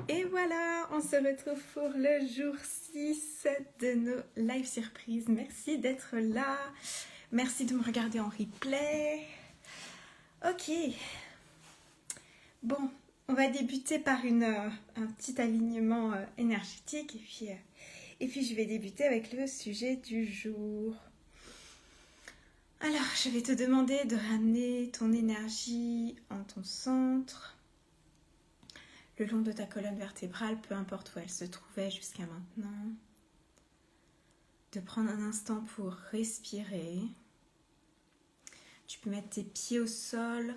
Et voilà, on se retrouve pour le jour 6 de nos live surprises. Merci d'être là. Merci de me regarder en replay. Ok. Bon, on va débuter par un petit alignement énergétique et puis je vais débuter avec le sujet du jour. Alors, je vais te demander de ramener ton énergie en ton centre, le long de ta colonne vertébrale, peu importe où elle se trouvait jusqu'à maintenant. De prendre un instant pour respirer. Tu peux mettre tes pieds au sol,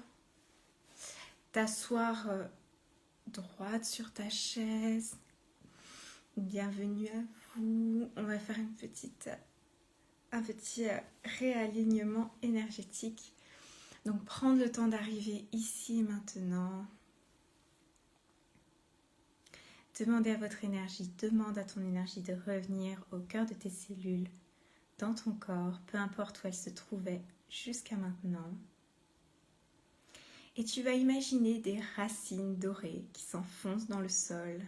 t'asseoir droite sur ta chaise. Bienvenue à vous. On va faire un petit réalignement énergétique. Donc prendre le temps d'arriver ici et maintenant. Demandez à votre énergie, demande à ton énergie de revenir au cœur de tes cellules, dans ton corps, peu importe où elle se trouvait jusqu'à maintenant. Et tu vas imaginer des racines dorées qui s'enfoncent dans le sol,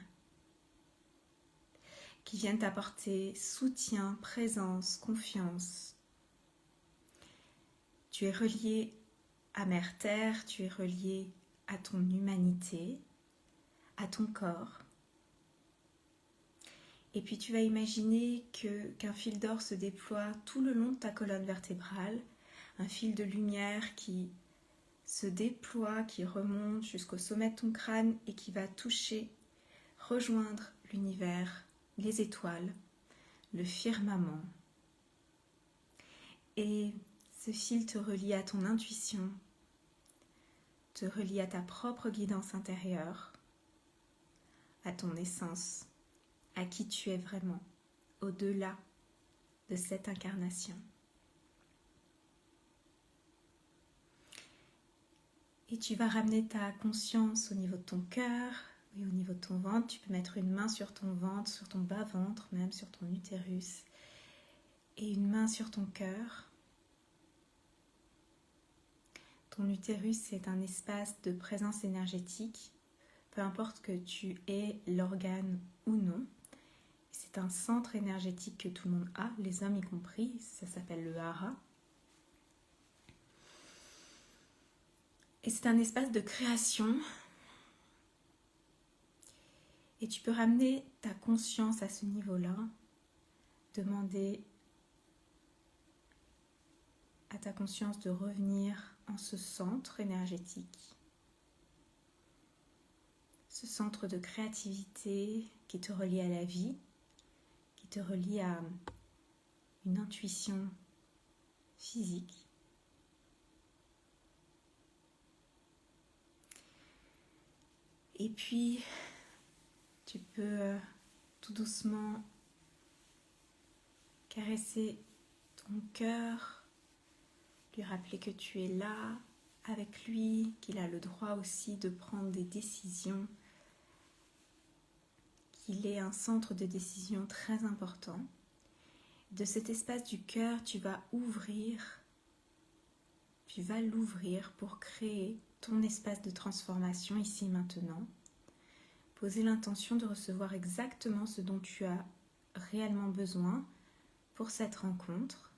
qui viennent t'apporter soutien, présence, confiance. Tu es relié à Mère Terre, tu es relié à ton humanité, à ton corps. Et puis tu vas imaginer qu'un fil d'or se déploie tout le long de ta colonne vertébrale, un fil de lumière qui se déploie, qui remonte jusqu'au sommet de ton crâne et qui va toucher, rejoindre l'univers, les étoiles, le firmament. Et ce fil te relie à ton intuition, te relie à ta propre guidance intérieure, à ton essence, à qui tu es vraiment, au-delà de cette incarnation. Et tu vas ramener ta conscience au niveau de ton cœur et au niveau de ton ventre. Tu peux mettre une main sur ton ventre, sur ton bas-ventre, même sur ton utérus, et une main sur ton cœur. Ton utérus, c'est un espace de présence énergétique, peu importe que tu aies l'organe ou non. C'est un centre énergétique que tout le monde a, les hommes y compris, ça s'appelle le hara. Et c'est un espace de création. Et tu peux ramener ta conscience à ce niveau-là, demander à ta conscience de revenir en ce centre énergétique, ce centre de créativité qui te relie à la vie, qui te relie à une intuition physique. Et puis, tu peux tout doucement caresser ton cœur, lui rappeler que tu es là avec lui, qu'il a le droit aussi de prendre des décisions, qu'il est un centre de décision très important. De cet espace du cœur, tu vas l'ouvrir pour créer ton espace de transformation ici maintenant. Poser l'intention de recevoir exactement ce dont tu as réellement besoin pour cette rencontre.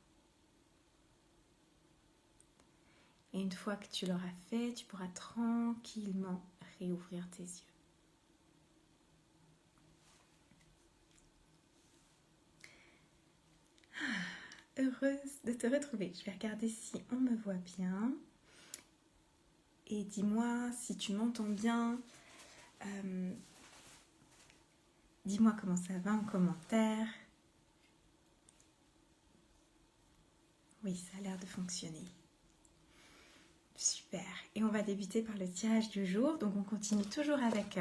Et une fois que tu l'auras fait, tu pourras tranquillement réouvrir tes yeux. Heureuse de te retrouver. Je vais regarder si on me voit bien. Et dis-moi si tu m'entends bien. Dis-moi comment ça va en commentaire. Oui, ça a l'air de fonctionner. Super. Et on va débuter par le tirage du jour. Donc on continue toujours avec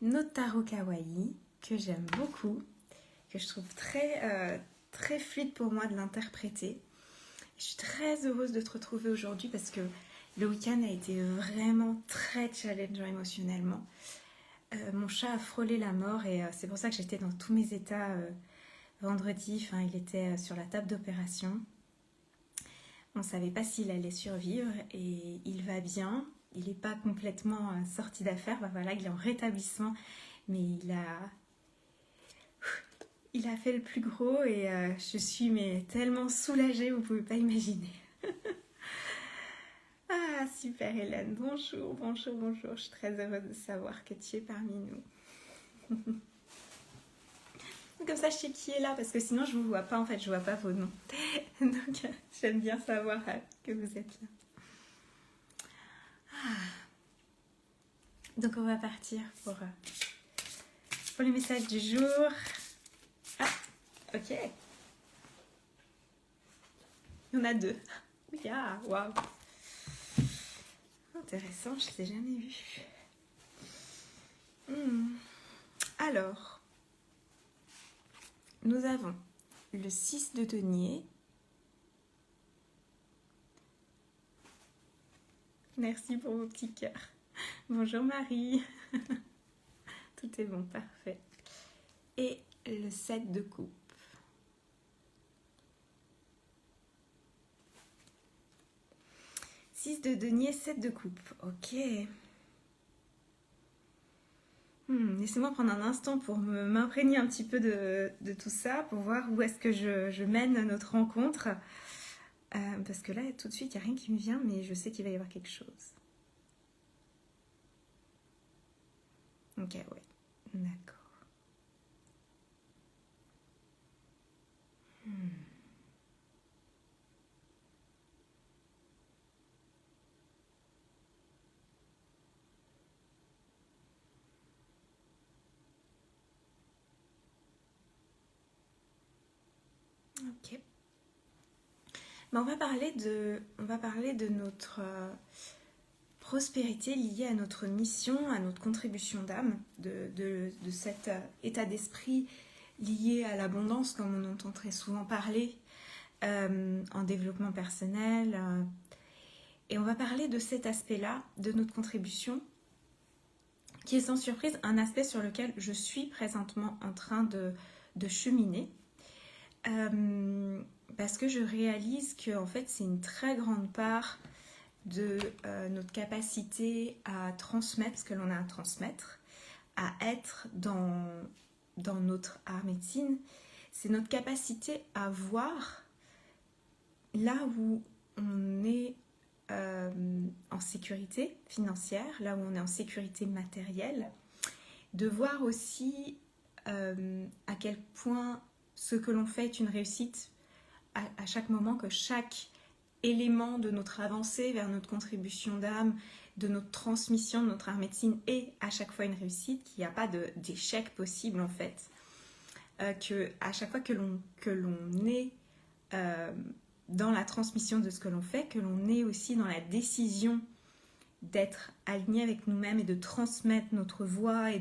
notre tarot kawaii que j'aime beaucoup, que je trouve très fluide pour moi de l'interpréter. Je suis très heureuse de te retrouver aujourd'hui parce que le week-end a été vraiment très challengeant émotionnellement. Mon chat a frôlé la mort et c'est pour ça que j'étais dans tous mes états vendredi. Enfin, il était sur la table d'opération. On ne savait pas s'il allait survivre et il va bien. Il n'est pas complètement sorti d'affaire. Ben voilà, il est en rétablissement, mais il a fait le plus gros et je suis tellement soulagée, vous pouvez pas imaginer. Ah, super Hélène, bonjour, bonjour, bonjour. Je suis très heureuse de savoir que tu es parmi nous. Comme ça, je sais qui est là, parce que sinon, je vous vois pas, en fait, je vois pas vos noms. Donc, j'aime bien savoir que vous êtes là. Donc, on va partir pour le message du jour. Ah, ok. Il y en a 2. Yeah, waouh. Intéressant, je ne l'ai jamais vu. Alors, nous avons le 6 de denier. Merci pour vos petits cœurs. Bonjour Marie. Tout est bon, parfait. Et le 7 de coupe. Six de denier, 7 de coupe. Ok. Laissez-moi prendre un instant pour m'imprégner un petit peu de tout ça, pour voir où est-ce que je mène notre rencontre. Parce que là, tout de suite, il n'y a rien qui me vient, mais je sais qu'il va y avoir quelque chose. Ok, ouais. D'accord. Ok. Ben, on va parler de notre prospérité liée à notre mission, à notre contribution d'âme, de cet état d'esprit lié à l'abondance, comme on entend très souvent parler en développement personnel. Et on va parler de cet aspect-là, de notre contribution, qui est sans surprise un aspect sur lequel je suis présentement en train de cheminer. Parce que je réalise que en fait, c'est une très grande part de notre capacité à transmettre ce que l'on a à transmettre, à être dans notre art médecine. C'est notre capacité à voir là où on est en sécurité financière, là où on est en sécurité matérielle, de voir aussi à quel point ce que l'on fait est une réussite à chaque moment, que chaque élément de notre avancée vers notre contribution d'âme, de notre transmission de notre art médecine est à chaque fois une réussite, qu'il n'y a pas d'échec possible en fait. Que à chaque fois que l'on est dans la transmission de ce que l'on fait, que l'on est aussi dans la décision d'être aligné avec nous-mêmes et de transmettre notre voix et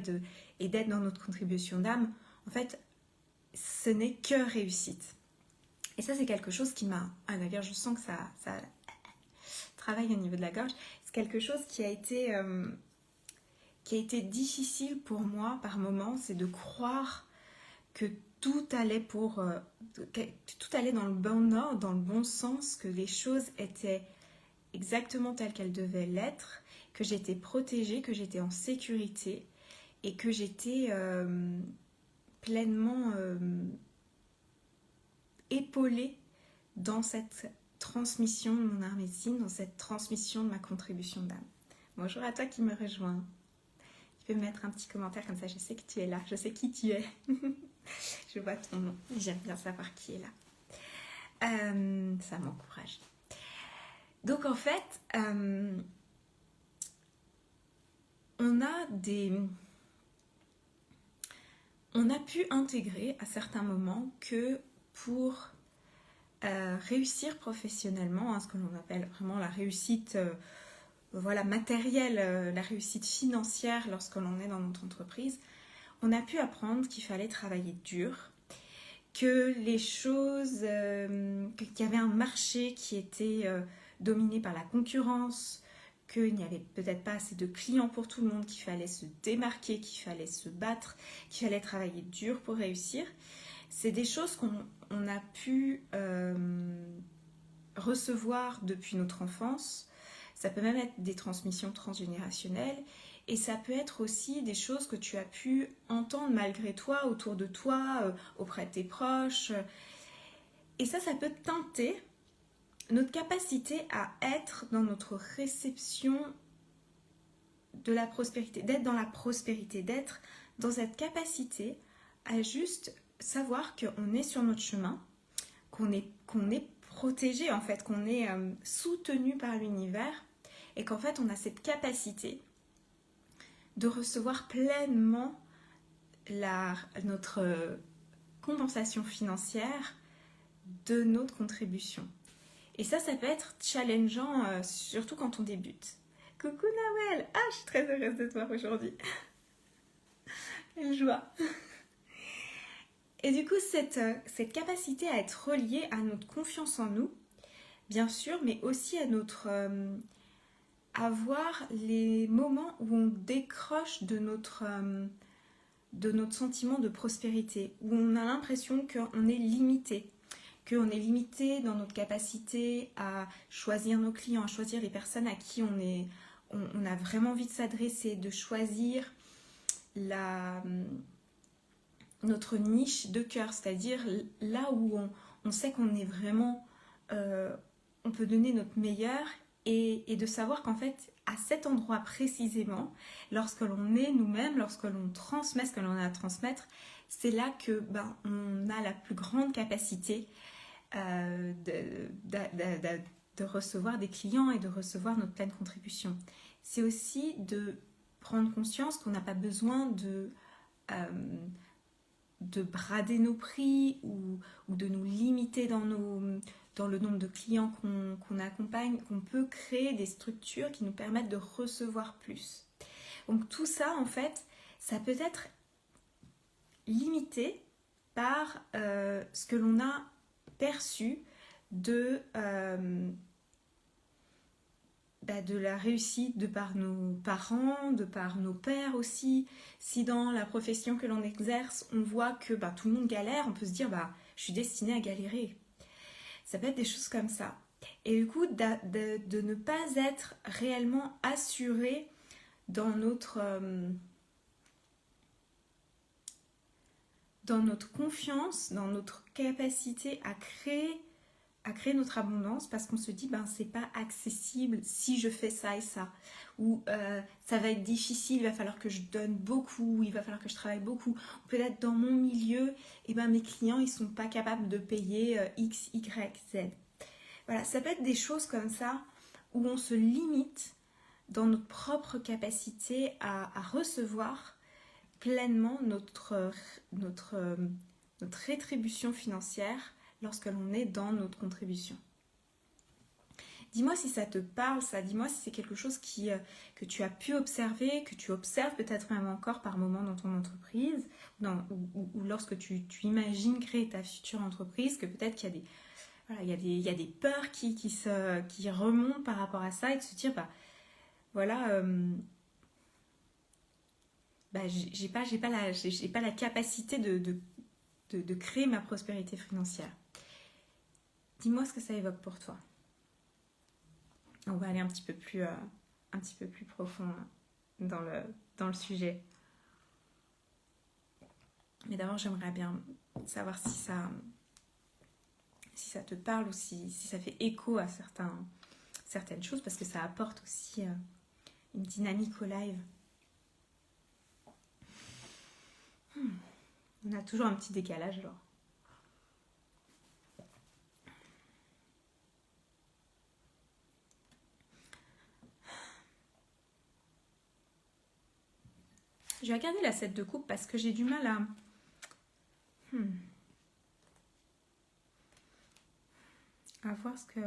d'être dans notre contribution d'âme, en fait, ce n'est que réussite. Et ça, c'est quelque chose qui m'a... Ah, d'ailleurs, je sens que ça travaille au niveau de la gorge. C'est quelque chose qui a été difficile pour moi par moments, c'est de croire que tout allait dans le bon ordre, dans le bon sens, que les choses étaient exactement telles qu'elles devaient l'être, que j'étais protégée, que j'étais en sécurité et que j'étais pleinement épaulée dans cette transmission de mon art médecine, dans cette transmission de ma contribution d'âme. Bonjour à toi qui me rejoins. Tu peux me mettre un petit commentaire comme ça, je sais que tu es là, je sais qui tu es. Je vois ton nom, j'aime bien savoir qui est là. Ça m'encourage. Donc en fait, on a pu intégrer à certains moments que pour réussir professionnellement, ce que l'on appelle vraiment la réussite matérielle, la réussite financière lorsque l'on est dans notre entreprise, on a pu apprendre qu'il fallait travailler dur, que les choses, qu'il y avait un marché qui était dominé par la concurrence, qu'il n'y avait peut-être pas assez de clients pour tout le monde, qu'il fallait se démarquer, qu'il fallait se battre, qu'il fallait travailler dur pour réussir. C'est des choses qu'on a pu recevoir depuis notre enfance. Ça peut même être des transmissions transgénérationnelles. Et ça peut être aussi des choses que tu as pu entendre malgré toi, autour de toi, auprès de tes proches. Et ça peut teinter notre capacité à être dans notre réception de la prospérité, d'être dans la prospérité, d'être dans cette capacité à juste savoir qu'on est sur notre chemin, qu'on est protégé en fait, qu'on est soutenu par l'univers et qu'en fait on a cette capacité de recevoir pleinement notre compensation financière de notre contribution. Et ça peut être challengeant, surtout quand on débute. Coucou Nawel! Ah, je suis très heureuse de te voir aujourd'hui. Quelle joie! Et du coup, cette capacité à être reliée à notre confiance en nous, bien sûr, mais aussi à notre... à voir les moments où on décroche de notre sentiment de prospérité, où on a l'impression qu'on est limité. Qu'on est limité dans notre capacité à choisir nos clients, à choisir les personnes à qui on a vraiment envie de s'adresser, de choisir notre niche de cœur, c'est-à-dire là où on sait qu'on est vraiment, on peut donner notre meilleur et de savoir qu'en fait, à cet endroit précisément, lorsque l'on est nous-mêmes, lorsque l'on transmet ce que l'on a à transmettre, c'est là que on a la plus grande capacité de recevoir des clients et de recevoir notre pleine contribution. C'est aussi de prendre conscience qu'on n'a pas besoin de brader nos prix ou de nous limiter dans le nombre de clients qu'on accompagne, qu'on peut créer des structures qui nous permettent de recevoir plus. Donc tout ça, en fait, ça peut être limité par ce que l'on a perçu de la réussite de par nos parents, de par nos pères aussi. Si dans la profession que l'on exerce, on voit que tout le monde galère, on peut se dire je suis destinée à galérer. Ça peut être des choses comme ça. Et du coup, de ne pas être réellement assuré dans notre confiance, dans notre capacité à créer notre abondance, parce qu'on se dit c'est pas accessible si je fais ça et ça, ou ça va être difficile, il va falloir que je donne beaucoup, il va falloir que je travaille beaucoup, ou peut-être dans mon milieu mes clients ils sont pas capables de payer X, Y, Z. Voilà, ça peut être des choses comme ça où on se limite dans notre propre capacité à recevoir pleinement notre rétribution financière lorsque l'on est dans notre contribution. Dis-moi si ça te parle, ça. Dis-moi si c'est quelque chose que tu as pu observer, que tu observes peut-être même encore par moment dans ton entreprise, ou lorsque tu imagines créer ta future entreprise, que peut-être qu'il y a des peurs qui remontent par rapport à ça, et de se dire, j'ai pas la capacité de créer ma prospérité financière. Dis-moi ce que ça évoque pour toi. On va aller un petit peu plus profond dans le sujet. Mais d'abord, j'aimerais bien savoir si ça te parle ou si ça fait écho à certaines choses, parce que ça apporte aussi une dynamique au live. On a toujours un petit décalage, genre. Je vais regarder la 7 de coupe parce que j'ai du mal à voir ce que...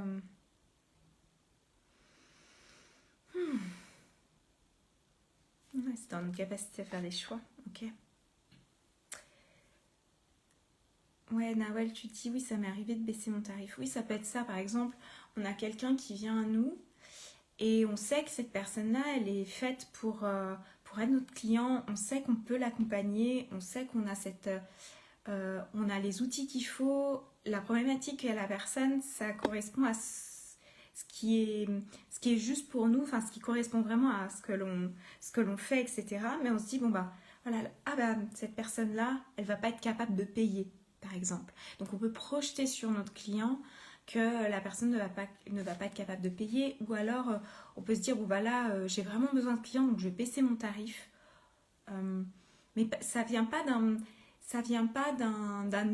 Ouais, c'est dans notre capacité à faire des choix, ok. Ouais, Nawel, tu te dis, oui, ça m'est arrivé de baisser mon tarif. Oui, ça peut être ça, par exemple, on a quelqu'un qui vient à nous et on sait que cette personne-là, elle est faite pour être notre client, on sait qu'on peut l'accompagner, on sait qu'on a on a les outils qu'il faut. La problématique qu'a la personne, ça correspond à ce qui est juste pour nous, enfin ce qui correspond vraiment à ce que l'on fait, etc. Mais on se dit, bon bah, voilà, ah bah, cette personne-là, elle va pas être capable de payer, par exemple. Donc on peut projeter sur notre client que la personne ne va pas être capable de payer, ou alors on peut se dire, bon bah là, j'ai vraiment besoin de clients, donc je vais baisser mon tarif. Mais ça vient pas d'un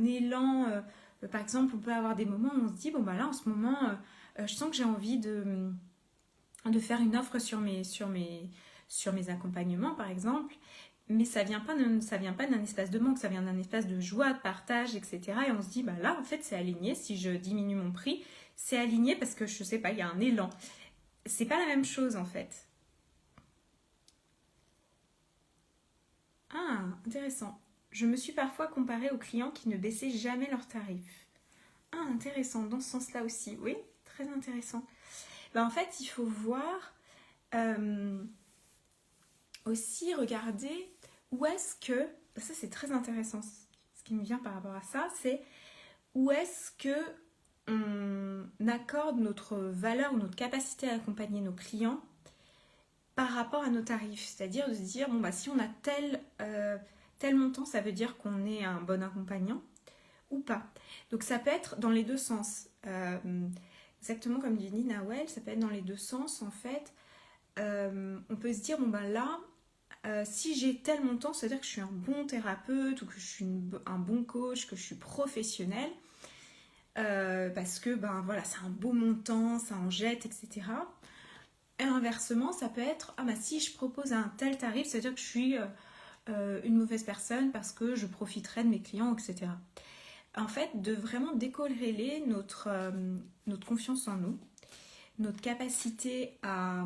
élan. Par exemple, on peut avoir des moments où on se dit, bon bah là, en ce moment, je sens que j'ai envie de faire une offre sur mes accompagnements, par exemple. Mais ça vient pas d'un espace de manque, ça vient d'un espace de joie, de partage, etc. Et on se dit, bah là, en fait, c'est aligné. Si je diminue mon prix, c'est aligné parce que, je sais pas, il y a un élan. C'est pas la même chose, en fait. Ah, intéressant. Je me suis parfois comparée aux clients qui ne baissaient jamais leurs tarifs. Ah, intéressant, dans ce sens-là aussi. Oui, très intéressant. Ben, en fait, il faut voir euh, aussi, regarder où est-ce que, ça c'est très intéressant, ce qui me vient par rapport à ça, c'est où est-ce que on accorde notre valeur ou notre capacité à accompagner nos clients par rapport à nos tarifs. C'est-à-dire de se dire, bon, bah, si on a tel montant, ça veut dire qu'on est un bon accompagnant ou pas. Donc ça peut être dans les deux sens. Exactement comme dit Nina Well, ça peut être dans les deux sens en fait. On peut se dire, bon ben là, si j'ai tel montant, ça veut dire que je suis un bon thérapeute ou que je suis un bon coach, que je suis professionnelle. Parce que ben voilà, c'est un beau montant, ça en jette, etc. Et inversement, ça peut être, ah ben si je propose un tel tarif, ça veut dire que je suis une mauvaise personne parce que je profiterai de mes clients, etc. En fait, de vraiment décorréler notre confiance en nous, notre capacité à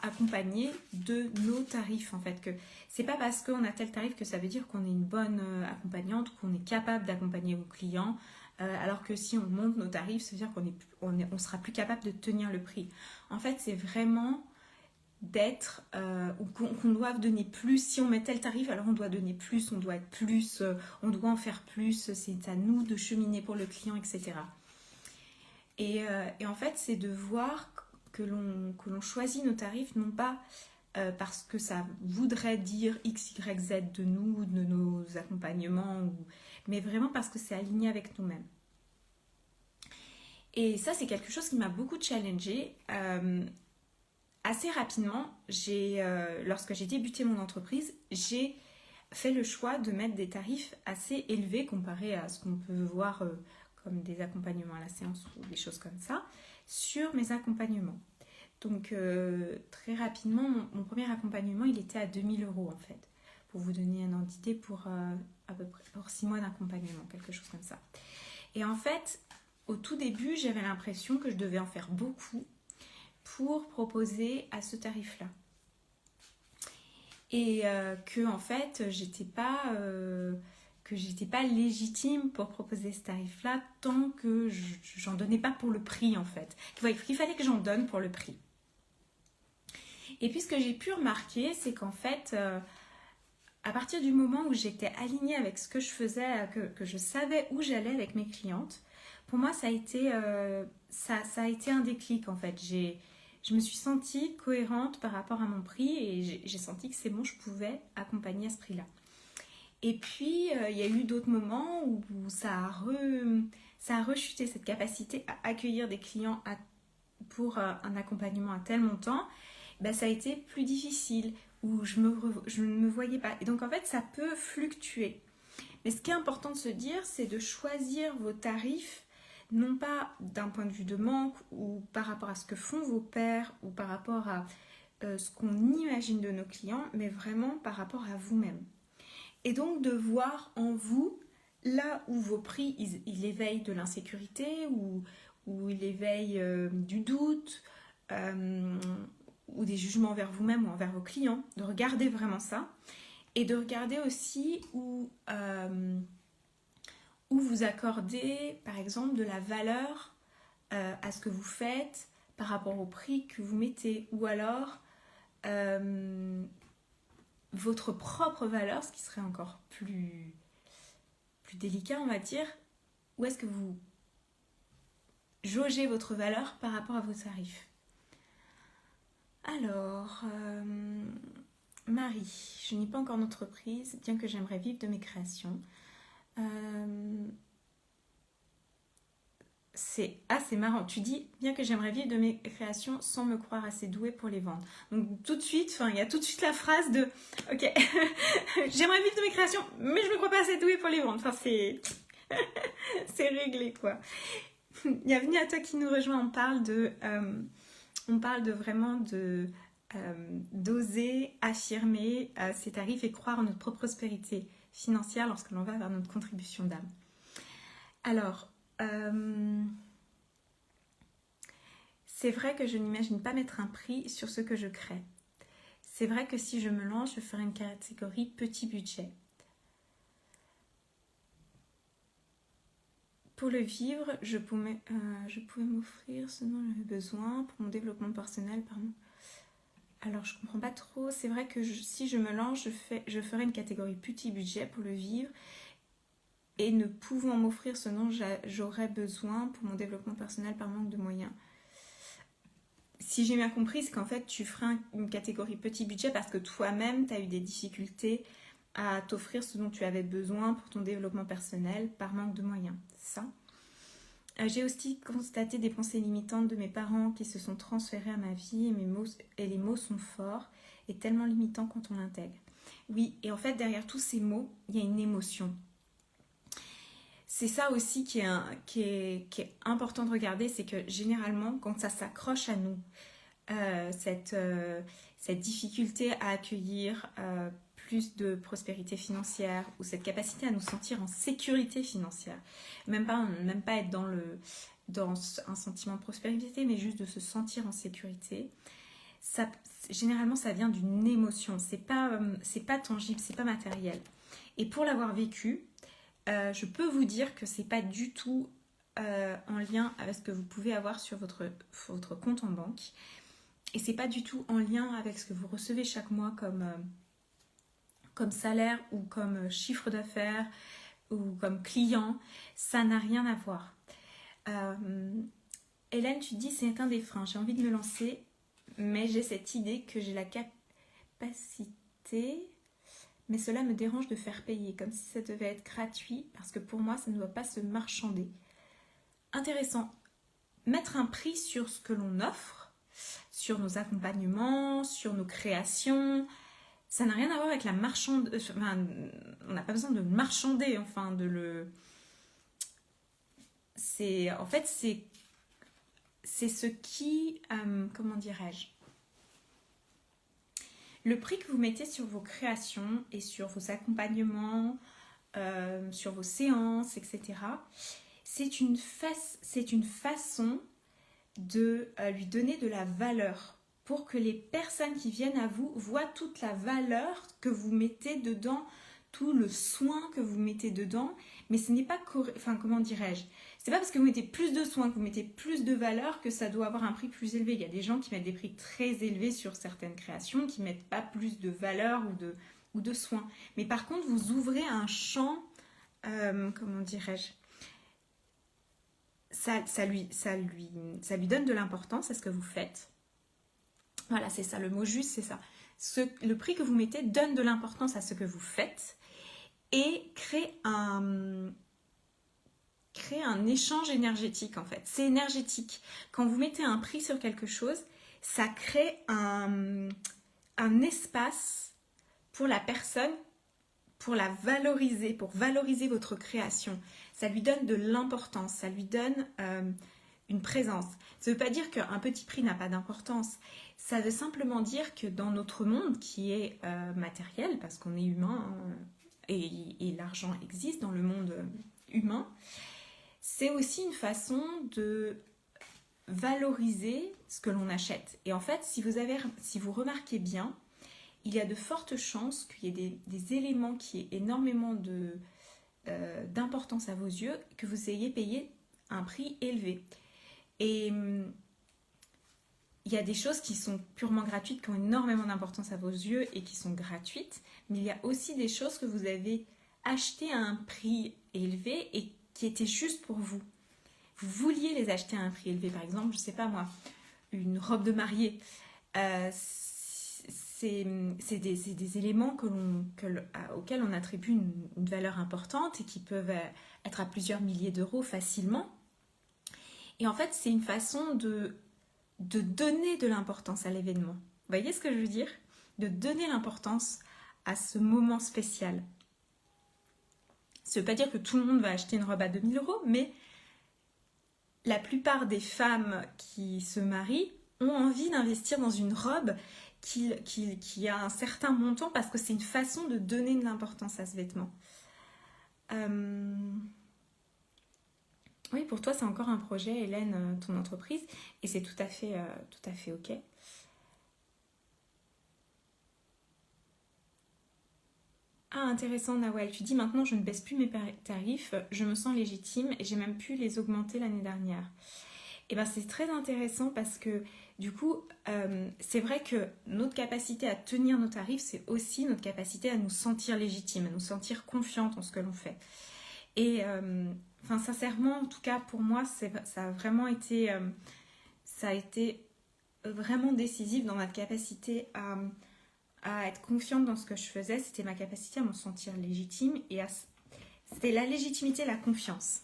accompagner de nos tarifs. En fait, que c'est pas parce qu'on a tel tarif que ça veut dire qu'on est une bonne accompagnante, qu'on est capable d'accompagner vos clients. Alors que si on monte nos tarifs, ça veut dire on sera plus capable de tenir le prix. En fait, c'est vraiment d'être ou qu'on doit donner plus. Si on met tel tarif, alors on doit donner plus, on doit être plus, on doit en faire plus, c'est à nous de cheminer pour le client, etc. Et en fait, c'est de voir que l'on choisit nos tarifs, non pas parce que ça voudrait dire X, Y, Z de nous, de nos accompagnements, mais vraiment parce que c'est aligné avec nous-mêmes. Et ça, c'est quelque chose qui m'a beaucoup challengée. Assez rapidement, lorsque j'ai débuté mon entreprise, j'ai fait le choix de mettre des tarifs assez élevés comparé à ce qu'on peut voir comme des accompagnements à la séance ou des choses comme ça, sur mes accompagnements. Donc très rapidement, mon premier accompagnement, il était à 2000 € en fait, pour vous donner un ordre d'idée pour à peu près pour 6 mois d'accompagnement, quelque chose comme ça. Et en fait, au tout début, j'avais l'impression que je devais en faire beaucoup pour proposer à ce tarif-là. Et que en fait, j'étais pas légitime pour proposer ce tarif-là tant que j'en donnais pas pour le prix en fait. Il fallait que j'en donne pour le prix. Et puis ce que j'ai pu remarquer, c'est qu'en fait, à partir du moment où j'étais alignée avec ce que je faisais, que je savais où j'allais avec mes clientes, pour moi ça a été un déclic en fait. Je me suis sentie cohérente par rapport à mon prix et j'ai senti que c'est bon, je pouvais accompagner à ce prix-là. Et puis, il y a eu d'autres moments où ça a rechuté, cette capacité à accueillir des clients pour un accompagnement à tel montant. Ben, ça a été plus difficile, où je ne me voyais pas. Et donc, en fait, ça peut fluctuer. Mais ce qui est important de se dire, c'est de choisir vos tarifs non pas d'un point de vue de manque ou par rapport à ce que font vos pairs ou par rapport à ce qu'on imagine de nos clients, mais vraiment par rapport à vous-même. Et donc de voir en vous, là où vos prix, ils éveillent de l'insécurité ou ils éveillent du doute ou des jugements envers vous-même ou envers vos clients, de regarder vraiment ça et de regarder aussi où vous accordez, par exemple, de la valeur à ce que vous faites par rapport au prix que vous mettez, ou alors votre propre valeur, ce qui serait encore plus délicat, on va dire, où est-ce que vous jauger votre valeur par rapport à vos tarifs. Alors, Marie, je n'ai pas encore d'entreprise, bien que j'aimerais vivre de mes créations. C'est marrant, tu dis bien que j'aimerais vivre de mes créations sans me croire assez douée pour les vendre. Donc tout de suite, il y a tout de suite la phrase de ok, j'aimerais vivre de mes créations, mais je me crois pas assez douée pour les vendre. Enfin, c'est c'est réglé quoi. Bienvenue à toi qui nous rejoint. On parle de vraiment de d'oser affirmer ses tarifs et croire en notre propre prospérité financière lorsque l'on va vers notre contribution d'âme. Alors, c'est vrai que je n'imagine pas mettre un prix sur ce que je crée. C'est vrai que si je me lance, je ferai une catégorie petit budget. Pour le vivre, je pouvais m'offrir ce dont j'avais besoin pour mon développement personnel. Pardon. Alors, je comprends pas trop. C'est vrai que si je me lance, je ferai une catégorie petit budget pour le vivre et ne pouvant m'offrir ce dont j'aurais besoin pour mon développement personnel par manque de moyens. Si j'ai bien compris, c'est qu'en fait, tu feras une catégorie petit budget parce que toi-même, tu as eu des difficultés à t'offrir ce dont tu avais besoin pour ton développement personnel par manque de moyens. C'est ça ? J'ai aussi constaté des pensées limitantes de mes parents qui se sont transférées à ma vie et les mots sont forts et tellement limitants quand on l'intègre. Oui, et en fait, derrière tous ces mots, il y a une émotion. C'est ça aussi qui est important de regarder, c'est que généralement, quand ça s'accroche à nous, cette difficulté à accueillir plus de prospérité financière ou cette capacité à nous sentir en sécurité financière, même pas être dans un sentiment de prospérité, mais juste de se sentir en sécurité, généralement ça vient d'une émotion, c'est pas tangible, c'est pas matériel. Et pour l'avoir vécu, je peux vous dire que c'est pas du tout en lien avec ce que vous pouvez avoir sur votre compte en banque. Et c'est pas du tout en lien avec ce que vous recevez chaque mois comme salaire ou comme chiffre d'affaires ou comme client. Ça n'a rien à voir. Hélène, tu dis c'est un des freins. J'ai envie de me lancer, mais j'ai cette idée que j'ai la capacité... Mais cela me dérange de faire payer, comme si ça devait être gratuit, parce que pour moi, ça ne doit pas se marchander. Intéressant. Mettre un prix sur ce que l'on offre, sur nos accompagnements, sur nos créations, ça n'a rien à voir avec la marchandise. Enfin, on n'a pas besoin de marchander, enfin, de le... En fait, c'est ce qui... comment dirais-je ? Le prix que vous mettez sur vos créations et sur vos accompagnements, sur vos séances, etc., c'est une façon de lui donner de la valeur pour que les personnes qui viennent à vous voient toute la valeur que vous mettez dedans, tout le soin que vous mettez dedans, mais ce n'est pas comment dirais-je, c'est pas parce que vous mettez plus de soin, que vous mettez plus de valeur que ça doit avoir un prix plus élevé. Il y a des gens qui mettent des prix très élevés sur certaines créations, qui mettent pas plus de valeur ou de soin. Mais par contre, vous ouvrez un champ, comment dirais-je, ça lui donne de l'importance à ce que vous faites. Voilà, c'est ça, le mot juste, c'est ça. Le prix que vous mettez donne de l'importance à ce que vous faites et crée un échange énergétique en fait. C'est énergétique. Quand vous mettez un prix sur quelque chose, ça crée un espace pour la personne, pour la valoriser, pour valoriser votre création. Ça lui donne de l'importance, ça lui donne une présence. Ça ne veut pas dire qu'un petit prix n'a pas d'importance. Ça veut simplement dire que dans notre monde qui est matériel, parce qu'on est humain et l'argent existe dans le monde humain, c'est aussi une façon de valoriser ce que l'on achète. Et en fait, si vous remarquez bien, il y a de fortes chances qu'il y ait des éléments qui aient énormément d'importance à vos yeux, que vous ayez payé un prix élevé. Et il y a des choses qui sont purement gratuites, qui ont énormément d'importance à vos yeux et qui sont gratuites, mais il y a aussi des choses que vous avez achetées à un prix élevé et qui étaient juste pour vous. vous vouliez les acheter à un prix élevé, par exemple, je sais pas moi, une robe de mariée, c'est des éléments auxquels on attribue une valeur importante et qui peuvent être à plusieurs milliers d'euros facilement. Et en fait, c'est une façon de donner de l'importance à l'événement. Vous voyez ce que je veux dire? De donner l'importance à ce moment spécial. Ça ne veut pas dire que tout le monde va acheter une robe à 2000 euros, mais la plupart des femmes qui se marient ont envie d'investir dans une robe qui a un certain montant parce que c'est une façon de donner de l'importance à ce vêtement. Oui, pour toi, c'est encore un projet, Hélène, ton entreprise, et c'est tout à fait OK. Ah, intéressant, Nawel. Tu dis maintenant, je ne baisse plus mes tarifs, je me sens légitime et j'ai même pu les augmenter l'année dernière. Et bien, c'est très intéressant parce que du coup, c'est vrai que notre capacité à tenir nos tarifs, c'est aussi notre capacité à nous sentir légitime, à nous sentir confiante en ce que l'on fait. Et sincèrement, en tout cas pour moi, ça a vraiment été, ça a été vraiment décisif dans ma capacité à être confiante dans ce que je faisais. C'était ma capacité à me sentir légitime et c'était la légitimité, la confiance.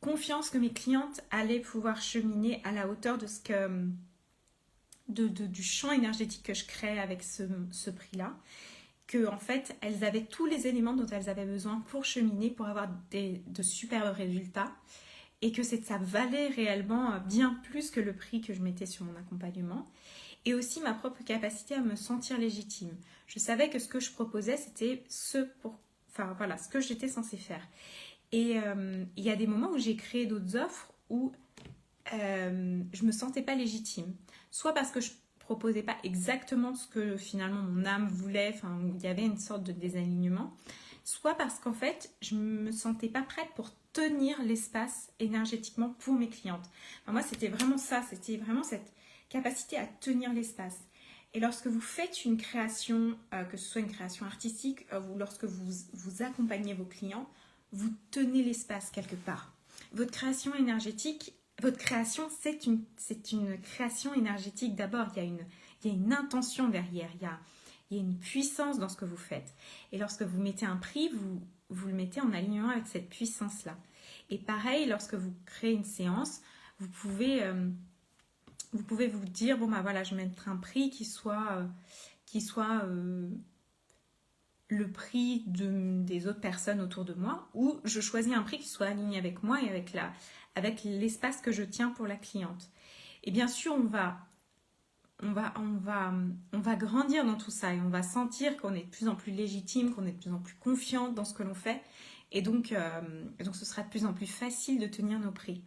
Confiance que mes clientes allaient pouvoir cheminer à la hauteur de du champ énergétique que je crée avec ce prix-là. Que en fait, elles avaient tous les éléments dont elles avaient besoin pour cheminer, pour avoir de superbes résultats. Et que ça valait réellement bien plus que le prix que je mettais sur mon accompagnement. Et aussi ma propre capacité à me sentir légitime. Je savais que ce que je proposais, c'était ce que j'étais censée faire. Et il y a des moments où j'ai créé d'autres offres où je me sentais pas légitime. Soit parce que je proposais pas exactement ce que finalement mon âme voulait, où il y avait une sorte de désalignement. Soit parce qu'en fait, je me sentais pas prête pour tenir l'espace énergétiquement pour mes clientes. Moi, c'était vraiment ça, c'était vraiment cette capacité à tenir l'espace. Et lorsque vous faites une création, que ce soit une création artistique ou lorsque vous accompagnez vos clients, vous tenez l'espace quelque part. Votre création énergétique, votre création, c'est une création énergétique d'abord. Il y a une intention derrière, il y a une puissance dans ce que vous faites. Et lorsque vous mettez un prix, vous le mettez en alignement avec cette puissance-là. Et pareil, lorsque vous créez une séance, vous pouvez vous dire, bon bah voilà, je vais mettre un prix qui soit le prix des autres personnes autour de moi, ou je choisis un prix qui soit aligné avec moi et avec l'espace que je tiens pour la cliente. Et bien sûr, on va grandir dans tout ça et on va sentir qu'on est de plus en plus légitime, qu'on est de plus en plus confiante dans ce que l'on fait. Et donc ce sera de plus en plus facile de tenir nos prix.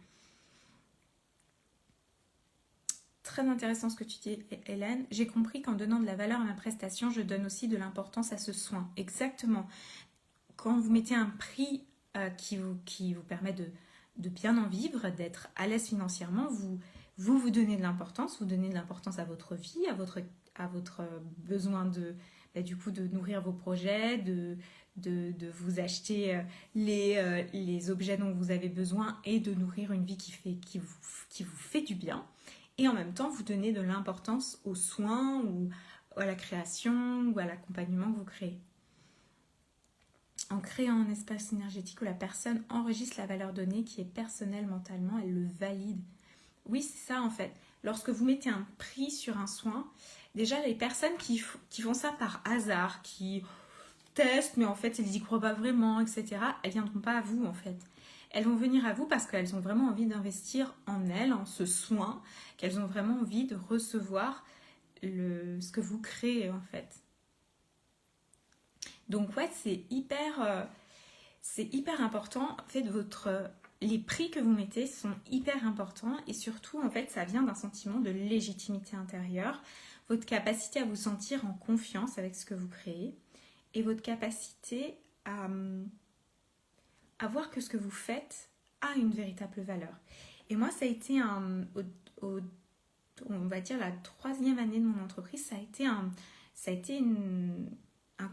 Très intéressant ce que tu dis, Hélène. J'ai compris qu'en donnant de la valeur à ma prestation, je donne aussi de l'importance à ce soin. Exactement. Quand vous mettez un prix qui vous permet de bien en vivre, d'être à l'aise financièrement, vous donnez de l'importance. Vous donnez de l'importance à votre vie, à votre besoin de nourrir vos projets, de vous acheter les objets dont vous avez besoin et de nourrir une vie qui vous fait du bien. Et en même temps, vous donnez de l'importance aux soins ou à la création ou à l'accompagnement que vous créez. En créant un espace énergétique où la personne enregistre la valeur donnée qui est personnelle mentalement, elle le valide. Oui, c'est ça en fait. Lorsque vous mettez un prix sur un soin, déjà les personnes qui font ça par hasard, qui testent, mais en fait elles n'y croient pas vraiment, etc., elles ne viendront pas à vous en fait. Elles vont venir à vous parce qu'elles ont vraiment envie d'investir en elles, en ce soin, qu'elles ont vraiment envie de recevoir ce que vous créez en fait. Donc ouais, c'est hyper important. En fait, les prix que vous mettez sont hyper importants et surtout, en fait, ça vient d'un sentiment de légitimité intérieure, votre capacité à vous sentir en confiance avec ce que vous créez et votre capacité à voir que ce que vous faites a une véritable valeur. Et moi, ça a été on va dire la 3e année de mon entreprise, ça a été un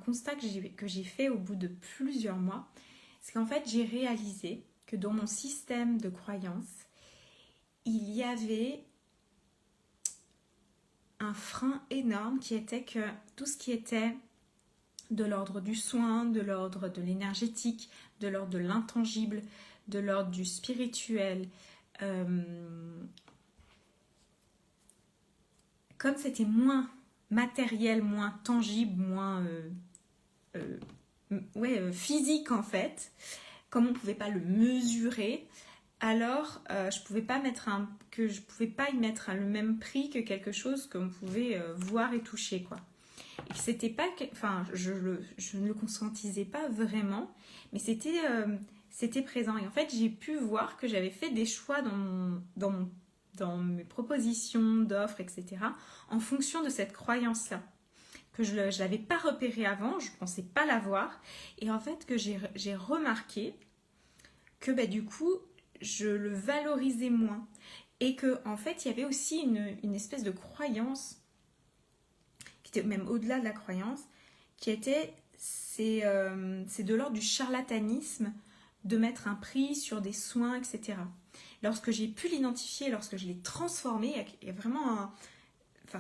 constat que j'ai fait au bout de plusieurs mois. C'est qu'en fait, j'ai réalisé que dans mon système de croyances, il y avait un frein énorme qui était que tout ce qui était de l'ordre du soin, de l'ordre de l'énergétique, de l'ordre de l'intangible, de l'ordre du spirituel, comme c'était moins matériel, moins tangible, moins physique en fait, comme on ne pouvait pas le mesurer, alors je pouvais pas pouvais pas y mettre le même prix que quelque chose qu'on pouvait voir et toucher, quoi. Et c'était pas, je ne le conscientisais pas vraiment, mais c'était présent. Et en fait, j'ai pu voir que j'avais fait des choix dans mes propositions d'offres, etc., en fonction de cette croyance-là, que je ne l'avais pas repérée avant, je ne pensais pas l'avoir, et en fait que j'ai remarqué que du coup, je le valorisais moins. Et que en fait, il y avait aussi une espèce de croyance, qui était même au-delà de la croyance, qui était, c'est de l'ordre du charlatanisme de mettre un prix sur des soins, etc. Lorsque j'ai pu l'identifier, lorsque je l'ai transformé, il y a vraiment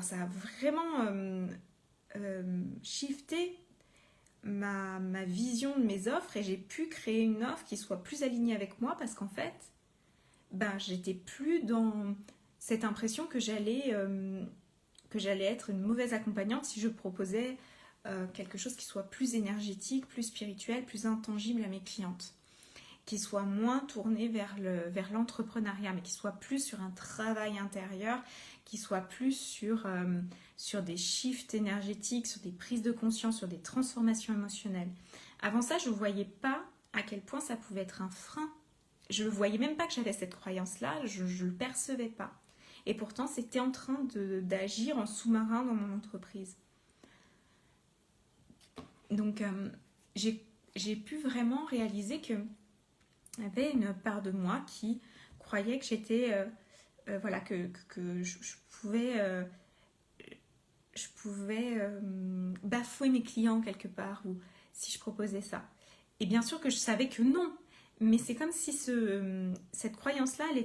ça a vraiment shifté ma vision de mes offres, et j'ai pu créer une offre qui soit plus alignée avec moi, parce qu'en fait, j'étais plus dans cette impression que j'allais être une mauvaise accompagnante si je proposais quelque chose qui soit plus énergétique, plus spirituel, plus intangible à mes clientes, qui soit moins tourné vers l'entrepreneuriat, mais qui soit plus sur un travail intérieur, qui soit plus sur des shifts énergétiques, sur des prises de conscience, sur des transformations émotionnelles. Avant ça, je ne voyais pas à quel point ça pouvait être un frein. Je ne voyais même pas que j'avais cette croyance-là, je ne le percevais pas. Et pourtant, c'était en train d'agir en sous-marin dans mon entreprise. Donc, j'ai pu vraiment réaliser que il y avait une part de moi qui croyait que j'étais, que je pouvais bafouer mes clients quelque part, ou si je proposais ça. Et bien sûr que je savais que non, mais c'est comme si cette croyance-là, elle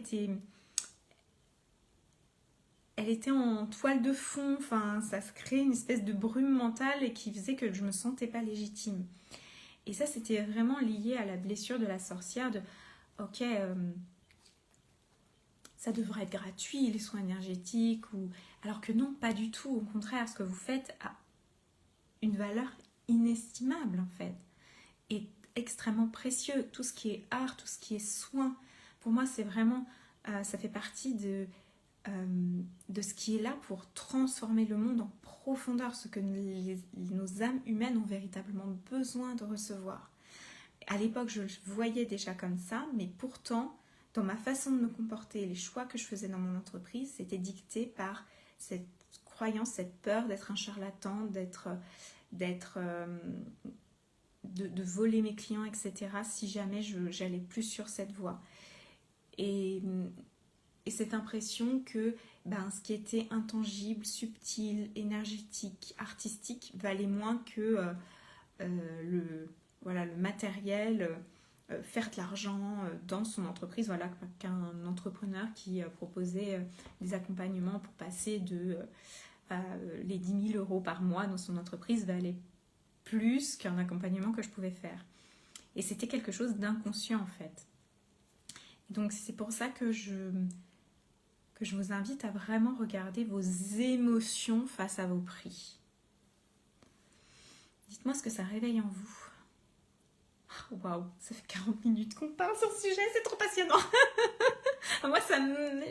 était en toile de fond, enfin, ça se créait une espèce de brume mentale et qui faisait que je me sentais pas légitime. Et ça, c'était vraiment lié à la blessure de la sorcière de ok, ça devrait être gratuit, les soins énergétiques, alors que non, pas du tout. Au contraire, ce que vous faites a une valeur inestimable en fait, et extrêmement précieux. Tout ce qui est art, tout ce qui est soin, pour moi, c'est vraiment, ça fait partie de ce qui est là pour transformer le monde en profondeur, ce que nos âmes humaines ont véritablement besoin de recevoir. À l'époque, je le voyais déjà comme ça, mais pourtant, dans ma façon de me comporter, les choix que je faisais dans mon entreprise, c'était dicté par cette croyance, cette peur d'être un charlatan, de voler mes clients, etc., si jamais j'allais plus sur cette voie. Et cette impression que ce qui était intangible, subtil, énergétique, artistique, valait moins que le matériel, faire de l'argent dans son entreprise, qu'un entrepreneur qui proposait des accompagnements pour passer de les 10 000 € par mois dans son entreprise valait plus qu'un accompagnement que je pouvais faire. Et c'était quelque chose d'inconscient en fait. Donc c'est pour ça que je vous invite à vraiment regarder vos émotions face à vos prix. Dites-moi ce que ça réveille en vous. Waouh, ça fait 40 minutes qu'on parle sur ce sujet, c'est trop passionnant. Moi,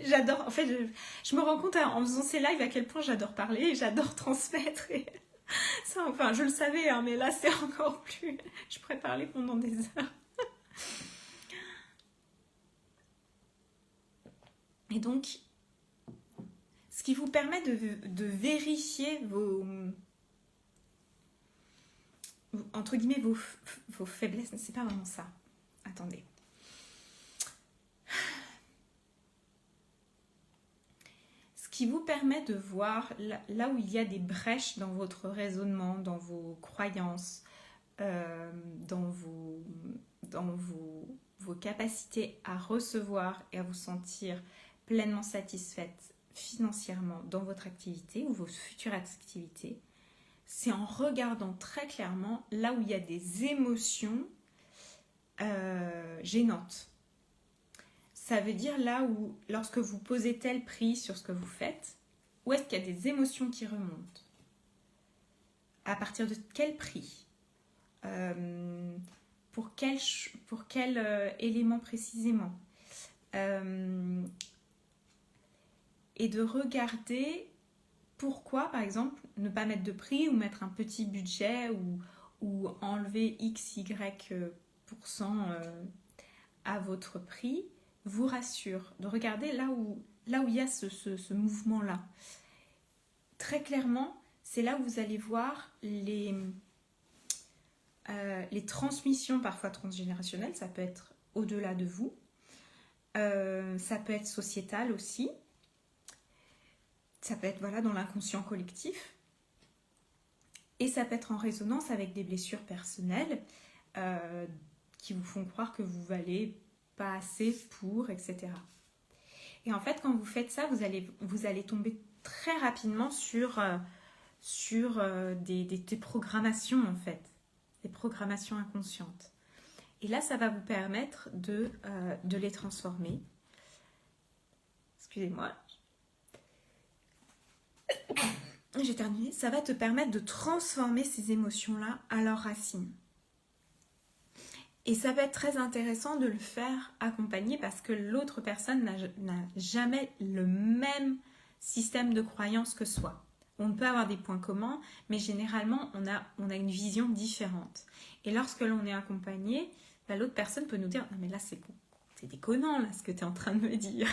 j'adore. En fait, je me rends compte en faisant ces lives à quel point j'adore parler et j'adore transmettre. Et ça, enfin, je le savais, hein, mais là, c'est encore plus. Je pourrais parler pendant des heures. Et donc, ce qui vous permet de vérifier entre guillemets, vos faiblesses, c'est pas vraiment ça. Attendez. Ce qui vous permet de voir là où il y a des brèches dans votre raisonnement, dans vos croyances, dans vos capacités à recevoir et à vous sentir pleinement satisfaite financièrement dans votre activité ou vos futures activités, c'est en regardant très clairement là où il y a des émotions gênantes. Ça veut dire là où, lorsque vous posez tel prix sur ce que vous faites, où est-ce qu'il y a des émotions qui remontent? À partir de quel prix? Pour quel élément précisément? Et de regarder pourquoi, par exemple, ne pas mettre de prix ou mettre un petit budget ou enlever X, Y % à votre prix vous rassure. De regarder là où il y a ce mouvement-là. Très clairement, c'est là où vous allez voir les transmissions parfois transgénérationnelles. Ça peut être au-delà de vous. Ça peut être sociétal aussi. Ça peut être dans l'inconscient collectif. Et ça peut être en résonance avec des blessures personnelles qui vous font croire que vous valez pas assez pour, etc. Et en fait, quand vous faites ça, vous allez tomber très rapidement sur des programmations, en fait. Des programmations inconscientes. Et là, ça va vous permettre de les transformer. Excusez-moi. J'ai terminé. Ça va te permettre de transformer ces émotions-là à leurs racines. Et ça va être très intéressant de le faire accompagner parce que l'autre personne n'a jamais le même système de croyance que soi. On peut avoir des points communs, mais généralement, on a une vision différente. Et lorsque l'on est accompagné, l'autre personne peut nous dire « Non mais là, c'est déconnant là, ce que tu es en train de me dire. »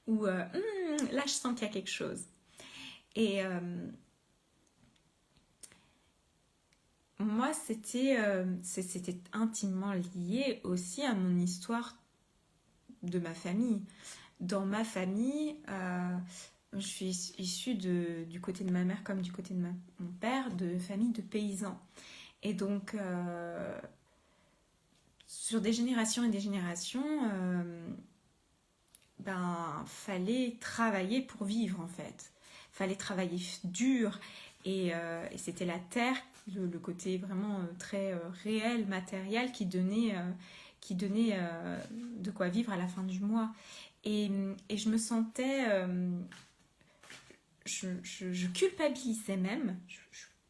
Ou « Là, je sens qu'il y a quelque chose. » Et moi, c'était intimement lié aussi à mon histoire de ma famille. Dans ma famille, je suis issue du côté de ma mère comme du côté de mon père, de famille de paysans. Et donc, sur des générations et des générations, fallait travailler pour vivre en fait. Fallait travailler dur et c'était la terre, le côté vraiment très réel, matériel qui donnait de quoi vivre à la fin du mois. Et je me sentais... je culpabilisais même.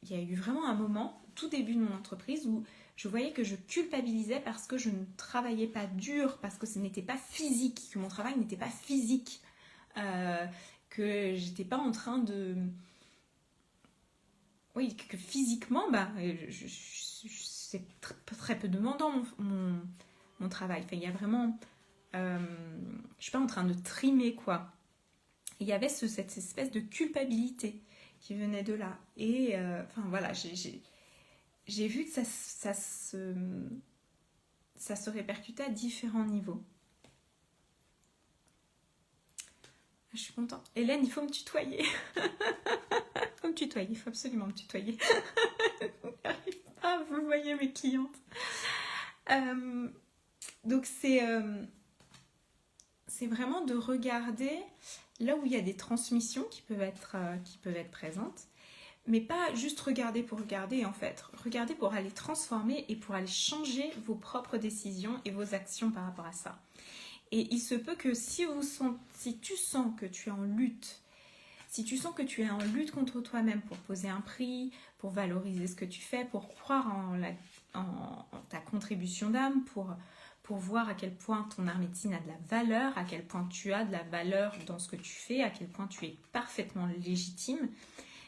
Il y a eu vraiment un moment, tout début de mon entreprise, où je voyais que je culpabilisais parce que je ne travaillais pas dur, parce que ce n'était pas physique, que mon travail n'était pas physique, que j'étais pas en train de... Oui, que physiquement, c'est très peu demandant mon travail. Enfin, il y a vraiment... je suis pas en train de trimer, quoi. Il y avait cette espèce de culpabilité qui venait de là. Et j'ai vu que ça se répercutait à différents niveaux. Je suis contente. Hélène, il faut me tutoyer. Il faut absolument me tutoyer. Vous voyez mes clientes. Donc c'est vraiment de regarder là où il y a des transmissions qui peuvent être présentes, mais pas juste regarder pour regarder en fait. Regarder pour aller transformer et pour aller changer vos propres décisions et vos actions par rapport à ça. Et il se peut que si tu sens que tu es en lutte, si tu sens que tu es en lutte contre toi-même pour poser un prix, pour valoriser ce que tu fais, pour croire en ta contribution d'âme, pour voir à quel point ton art médecine a de la valeur, à quel point tu as de la valeur dans ce que tu fais, à quel point tu es parfaitement légitime.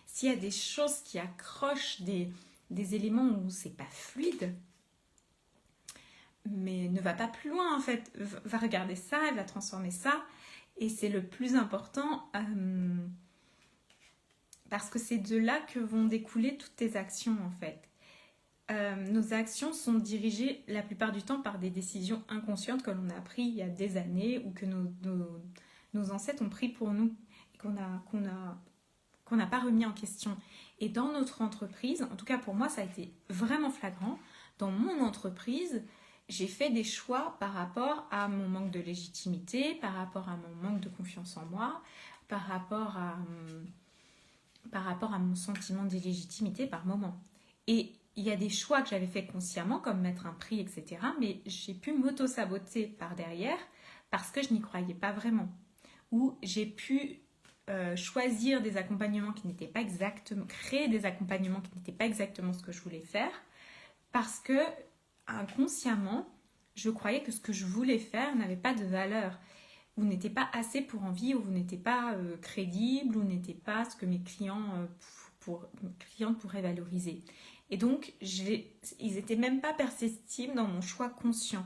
S'il y a des choses qui accrochent, des éléments où c'est pas fluide, mais ne va pas plus loin en fait. Va regarder ça, va transformer ça. Et c'est le plus important parce que c'est de là que vont découler toutes tes actions en fait. Nos actions sont dirigées la plupart du temps par des décisions inconscientes que l'on a prises il y a des années ou que nos ancêtres ont pris pour nous et qu'on n'a pas remis en question. Et dans notre entreprise, en tout cas pour moi ça a été vraiment flagrant, dans mon entreprise, j'ai fait des choix par rapport à mon manque de légitimité, par rapport à mon manque de confiance en moi, par rapport à mon sentiment d'illégitimité par moment. Et il y a des choix que j'avais fait consciemment, comme mettre un prix, etc. Mais j'ai pu m'auto-saboter par derrière parce que je n'y croyais pas vraiment. Ou j'ai pu choisir des accompagnements qui n'étaient pas exactement, créer des accompagnements qui n'étaient pas exactement ce que je voulais faire, parce que inconsciemment, je croyais que ce que je voulais faire n'avait pas de valeur. Vous n'étiez pas assez pour en vivre, vous n'étiez pas crédible, vous n'étiez pas ce que mes clientes pourraient valoriser. Et donc, ils n'étaient même pas perceptibles dans mon choix conscient.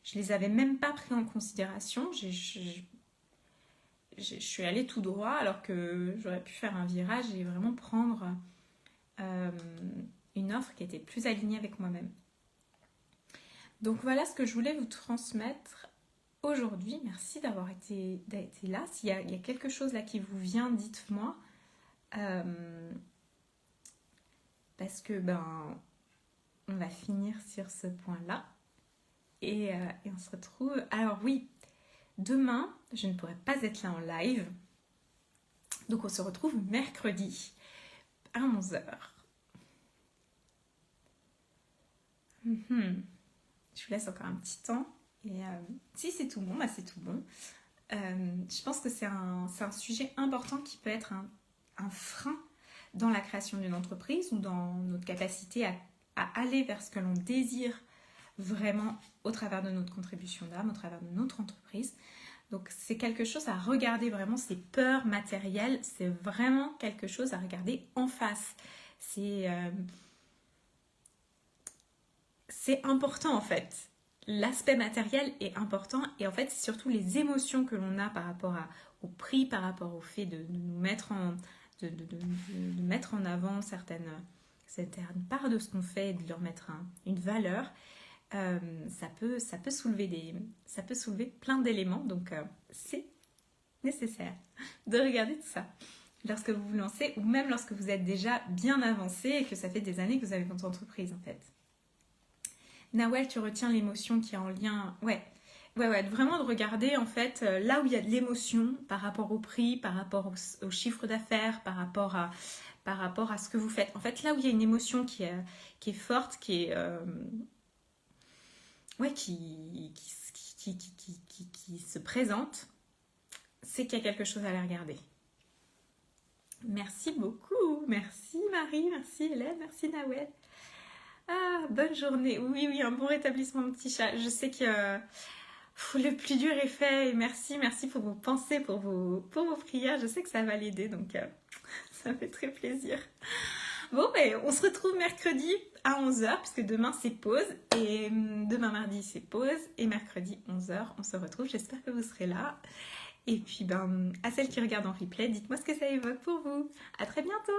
Je ne les avais même pas pris en considération. Je suis allée tout droit alors que j'aurais pu faire un virage et vraiment prendre une offre qui était plus alignée avec moi-même. Donc voilà ce que je voulais vous transmettre aujourd'hui. Merci d'avoir été là. S'il y a quelque chose là qui vous vient, dites-moi. Parce que on va finir sur ce point-là. Et on se retrouve... Alors oui, demain, je ne pourrai pas être là en live. Donc on se retrouve mercredi à 11h. Je vous laisse encore un petit temps. Et si c'est tout bon, c'est tout bon. Je pense que c'est un sujet important qui peut être un frein dans la création d'une entreprise ou dans notre capacité à aller vers ce que l'on désire vraiment au travers de notre contribution d'âme, au travers de notre entreprise. Donc c'est quelque chose à regarder vraiment, ces peurs matérielles, c'est vraiment quelque chose à regarder en face. C'est important en fait. L'aspect matériel est important et en fait c'est surtout les émotions que l'on a par rapport au prix, par rapport au fait de nous mettre de mettre en avant certaines parts de ce qu'on fait et de leur mettre une valeur. Ça peut soulever plein d'éléments, donc c'est nécessaire de regarder tout ça lorsque vous vous lancez ou même lorsque vous êtes déjà bien avancé et que ça fait des années que vous avez votre entreprise en fait. Nawel, tu retiens l'émotion qui est en lien, ouais, vraiment de regarder en fait là où il y a de l'émotion par rapport au prix, par rapport au chiffre d'affaires, par rapport à ce que vous faites. En fait, là où il y a une émotion qui est forte, qui est qui se présente, c'est qu'il y a quelque chose à aller regarder. Merci beaucoup, merci Marie, merci Hélène, merci Nawel. Ah, bonne journée, oui, un bon rétablissement mon petit chat. Je sais que le plus dur est fait et merci pour vos pensées, pour vos prières. Je sais que ça va l'aider, donc ça fait très plaisir. Bon, on se retrouve mercredi à 11h, puisque demain c'est pause, et demain mardi c'est pause, et mercredi 11h on se retrouve. J'espère que vous serez là. Et puis, à celles qui regardent en replay, dites-moi ce que ça évoque pour vous. À très bientôt!